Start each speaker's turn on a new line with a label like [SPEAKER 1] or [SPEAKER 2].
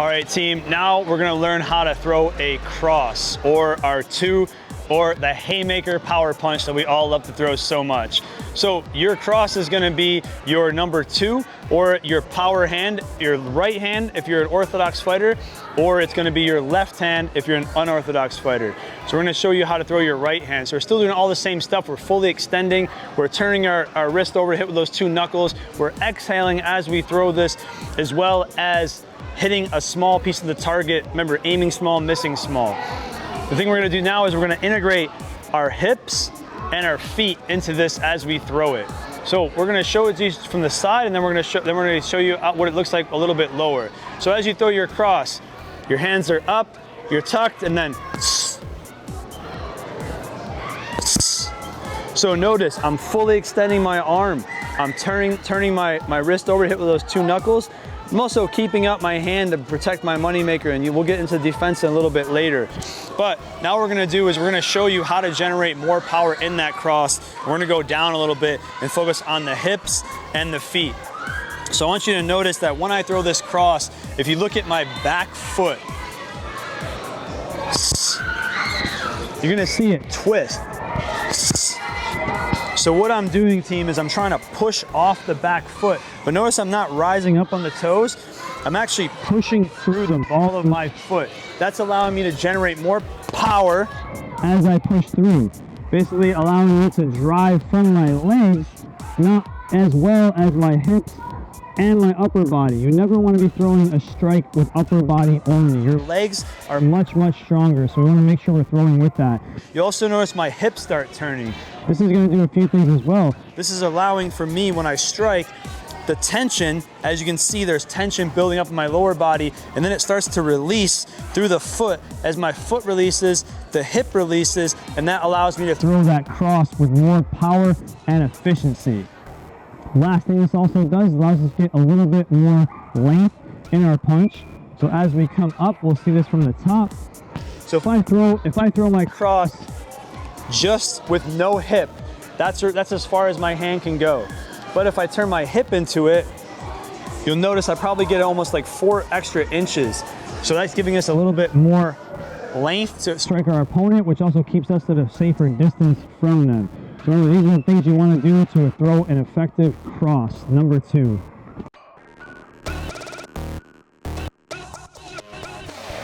[SPEAKER 1] All right, team, now we're gonna learn how to throw a cross, or our or the haymaker power punch that we all love to throw so much. So your cross is gonna be your number 2, or your power hand, your right hand if you're an orthodox fighter, or it's gonna be your left hand if you're an unorthodox fighter. So we're gonna show you how to throw your right hand. So we're still doing all the same stuff. We're fully extending, we're turning our wrist over, hit with those 2 knuckles. We're exhaling as we throw this, as well as hitting a small piece of the target. Remember, aiming small, missing small. The thing we're gonna do now is we're gonna integrate our hips and our feet into this as we throw it. So we're gonna show it to you from the side, and then we're gonna show you what it looks like a little bit lower. So as you throw your cross, your hands are up, you're tucked, and then. So notice, I'm fully extending my arm. I'm turning my wrist over, hit with those 2 knuckles. I'm also keeping up my hand to protect my moneymaker, and we'll get into defense a little bit later. But now what we're gonna do is we're gonna show you how to generate more power in that cross. We're gonna go down a little bit and focus on the hips and the feet. So I want you to notice that when I throw this cross, if you look at my back foot, you're gonna see it twist. So what I'm doing, team, is I'm trying to push off the back foot, but notice I'm not rising up on the toes. I'm actually pushing through the ball of my foot. That's allowing me to generate more power as I push through. Basically allowing me to drive from my legs, not as well as my hips and my upper body. You never want to be throwing a strike with upper body only. Your legs are much, much stronger, so we want to make sure we're throwing with that. You also notice my hips start turning. This is going to do a few things as well. This is allowing for me, when I strike, the tension, as you can see, there's tension building up in my lower body, and then it starts to release through the foot. As my foot releases, the hip releases, and that allows me to throw that cross with more power and efficiency. Last thing this also does, allows us to get a little bit more length in our punch. So as we come up, we'll see this from the top. So if I throw my cross just with no hip, that's as far as my hand can go. But if I turn my hip into it, you'll notice I probably get almost like 4 extra inches. So that's giving us a little bit more length to strike our opponent, which also keeps us at a safer distance from them. So remember, these are the things you want to do to throw an effective cross. Number 2.